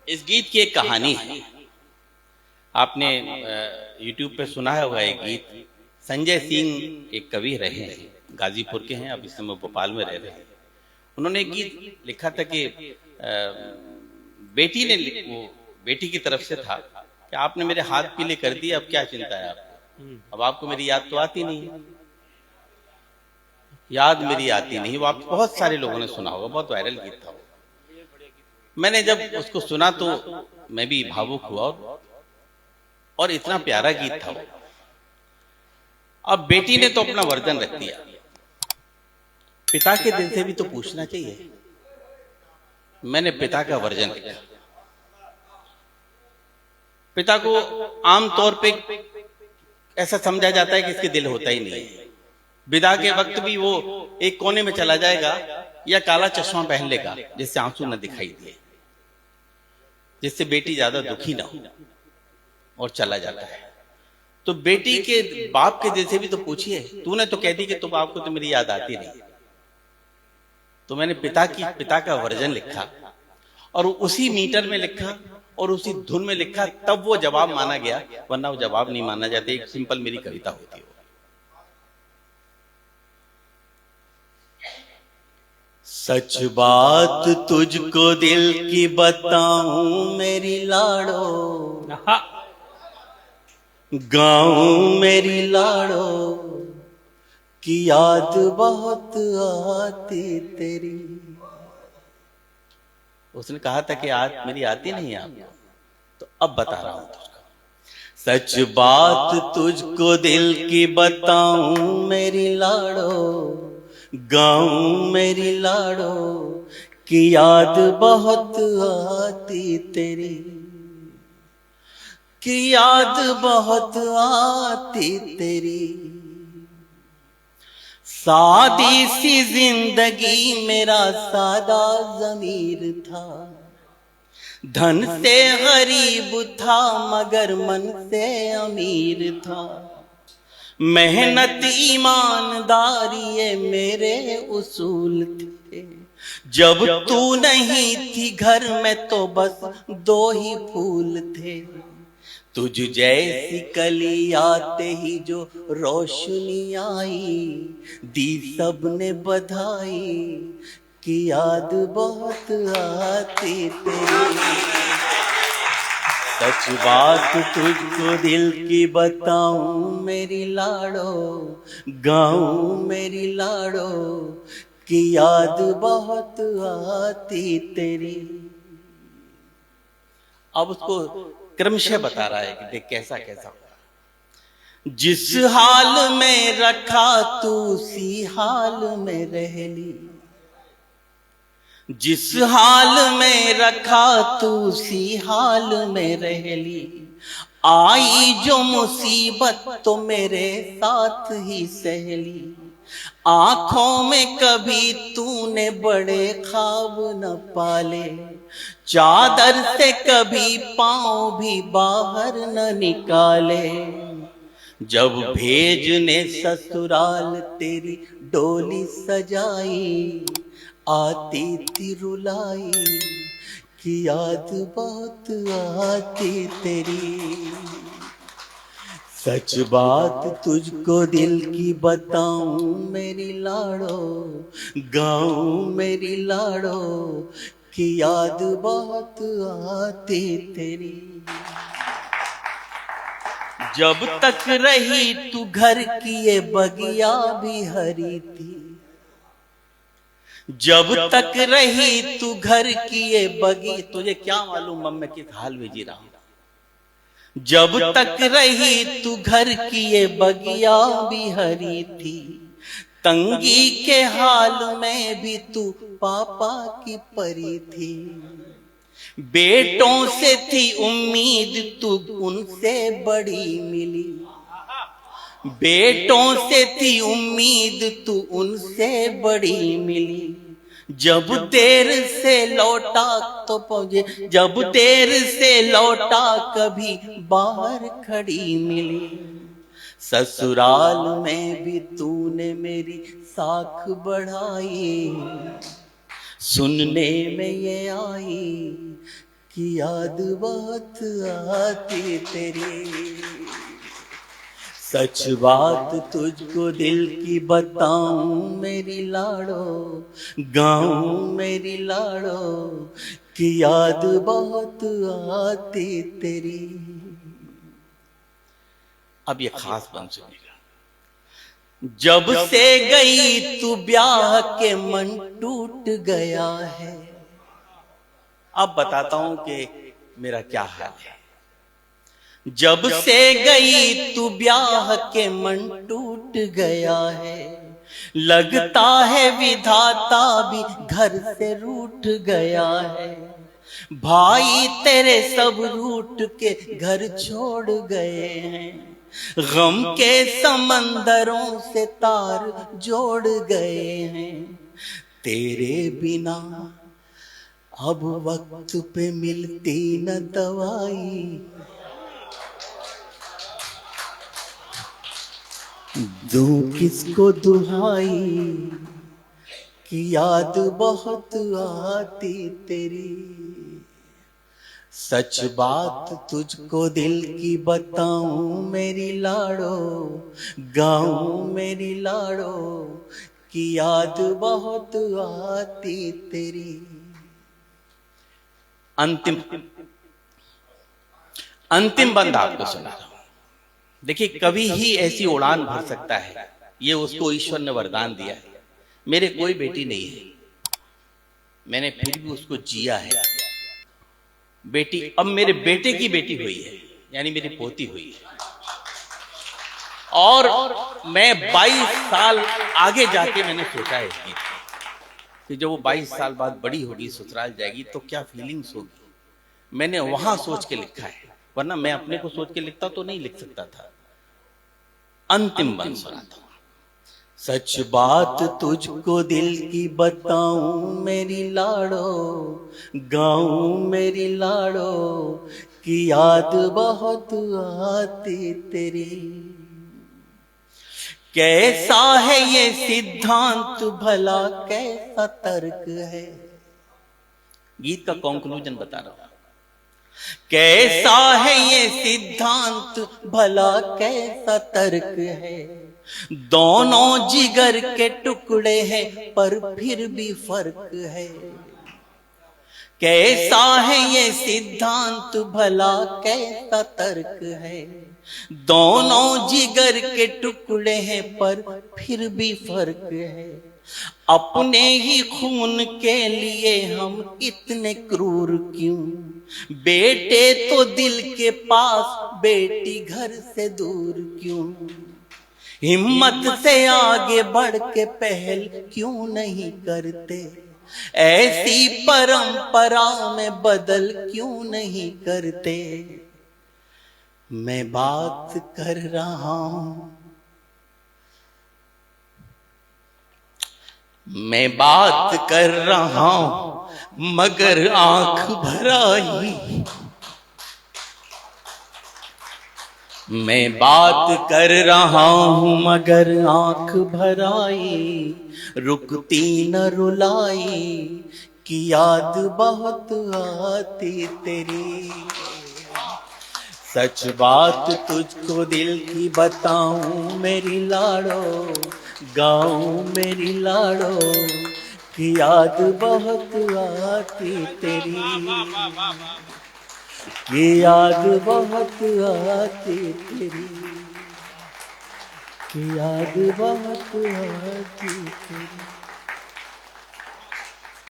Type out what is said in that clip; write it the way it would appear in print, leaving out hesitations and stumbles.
इस गीत की एक कहानी है। आपने YouTube पे सुना होगा एक गीत। संजय सिंह एक कवि रहे हैं, गाजीपुर के हैं, अब इस समय भोपाल में रह रहे हैं। उन्होंने एक गीत लिखा था कि बेटी ने वो बेटी की तरफ से था कि आपने मेरे हाथ पीले कर दिए, अब क्या चिंता है आपको, अब आपको मेरी याद तो आती नहीं, याद मेरी आती नहीं। वो आप बहुत सारे लोगों ने सुना होगा, बहुत वायरल गीत था वो। मैंने जब उसको सुना तो मैं भी भावुक हुआ और इतना प्यारा गीत था वो। अब बेटी ने तो अपना वर्जन रख दिया, पिता के दिल से भी तो पूछना चाहिए। मैंने पिता का वर्जन लिखा। पिता को आमतौर पे ऐसा समझा जाता है कि इसके दिल होता ही नहीं है। विदा के वक्त भी वो एक कोने में चला जाएगा या काला चश्मा पहन लेगा जिससे आंसू न दिखाई दे, जिससे बेटी ज्यादा दुखी ना हो, और चला जाता है। तो बेटी के बाप के दिल से भी तो पूछिए, तूने तो कह दी कि तुम आपको तो मेरी याद आती नहीं। तो मैंने पिता का वर्जन लिखा और उसी मीटर में लिखा और उसी धुन में लिखा, तब वो जवाब माना गया, वरना वो जवाब नहीं माना जाता। एक सिंपल मेरी कविता होती है। सच बात तुझको दिल की बताऊं मेरी लाड़ो, गाऊं मेरी लाड़ो की याद बहुत आती तेरी। उसने कहा था कि आज मेरी आती नहीं आपको, तो अब बता रहा हूं तुझको। सच बात तुझको दिल की बताऊं मेरी लाड़ो, गाऊं मेरी लाड़ो की याद बहुत आती तेरी, की याद बहुत आती तेरी। सादी सी जिंदगी मेरा सादा ज़मीर था, धन से गरीब था मगर मन से अमीर था। मेहनत ईमानदारी ये मेरे उसूल थे। जब तू नहीं थी घर में तो बस दो ही फूल थे। तुझ जैसी कली आते ही जो रोशनी आई, दी सबने बधाई कि याद बहुत आती तेरी। सच बात तुझको दिल की बताऊं मेरी लाड़ो, गाऊं मेरी लाड़ो की याद बहुत आती तेरी। अब उसको क्रमशः बता रहा है कि देख कैसा कैसा होगा। जिस हाल में रखा तू उसी हाल में रह ली, जिस हाल में रखा तू उसी हाल में रह ली। आई जो मुसीबत तो मेरे साथ ही सह ली। आंखों में कभी तूने बड़े ख्वाब न पाले, चादर से कभी पांव भी बाहर न निकाले। जब भेजने ससुराल तेरी डोली सजाई, आती थी रुलाई कि याद बहुत आती तेरी। सच बात तुझको दिल की बताऊं मेरी लाड़ो, गाऊं मेरी लाड़ो की याद बहुत आती तेरी। जब तक रही तू घर की ये बगिया भी हरी थी, जब तक रही तू घर की ये बगी, तुझे क्या मालूम मैं किस हाल में जी रहा हूं। जब तक रही तू घर की ये बगिया भी हरी थी, तंगी के हाल में भी तू पापा की परी थी। बेटों से थी उम्मीद तू उनसे बड़ी मिली, बेटों से थी उम्मीद तू उनसे बड़ी मिली। जब देर से लौटा तो पहुंचे, जब देर से लौटा कभी बाहर खड़ी मिली। ससुराल में भी तूने मेरी साख बढ़ाई, सुनने में ये आई कि याद बहुत आती तेरी। सच बात तुझको दिल की बताऊं मेरी लाड़ो, गाऊं मेरी लाड़ो, कि याद बहुत आती तेरी। अब ये खास बन सुनेगा। जब से गई तू ब्याह के मन टूट गया है। अब बताता हूं कि मेरा क्या हाल है। जब से गई तू ब्याह के मन टूट गया है। लगता है विधाता भी घर से रूठ गया है। भाई तेरे सब रूठ के घर छोड़ गए हैं। गम के समंदरों से तार जोड़ गए हैं। तेरे बिना अब वक्त पे मिलती न दवाई। दूं किसको दुहाई कि याद बहुत आती तेरी। सच बात तुझको दिल की बताऊं मेरी लाड़ो, गाऊं मेरी लाड़ो, कि याद बहुत आती तेरी। अंतिम बंद आपको सुना रहा हूं। देखिए, कभी ही ऐसी उड़ान भर सकता है, ये उसको ईश्वर ने वरदान दिया है। मेरे कोई बेटी नहीं है, मैंने फिर भी उसको जिया है। बेटी अब मेरे बेटे की बेटी हुई है, यानी मेरी पोती हुई है। और मैं 22 साल आगे जाके मैंने सोचा है कि जब वो 22 साल बाद बड़ी होगी, ससुराल जाएगी, तो क्या फीलिंग्स होगी। मैंने वहां सोच के लिखा है, वरना मैं अपने को सोच के लिखता तो नहीं लिख सकता था। अंतिम बंद सुनाता हूं। सच बात तुझको दिल की बताऊं मेरी लाड़ो, गाऊं मेरी लाड़ो, कि याद बहुत आती तेरी। कैसा है ये सिद्धांत भला, कैसा तर्क है। गीत का कंक्लूजन बता रहा हूं। कैसा है ये सिद्धांत भला, कैसा तर्क है। दोनों जिगर के टुकड़े हैं पर फिर भी फर्क है। कैसा है ये सिद्धांत भला, कैसा तर्क है। दोनों जिगर के टुकड़े हैं पर फिर भी फर्क है। अपने ही खून के लिए हम इतने क्रूर क्यों। बेटे तो दिल के पास, बेटी घर से दूर क्यों। हिम्मत से आगे बढ़ के पहल क्यों नहीं करते। ऐसी परंपरा में बदल क्यों नहीं करते। मैं बात कर रहा हूं, मैं बात कर रहा हूं, मगर आंख भर आई। मैं बात कर रहा हूं मगर आंख भर आई। रुकती न रुलाई कि याद बहुत आती तेरी। सच बात तुझको दिल की बताऊं मेरी लाड़ो, गाऊं मेरी लाड़ो, कि याद बहुत आती तेरी। कि याद बहुत आती तेरी। कि याद बहुत आती तेरी।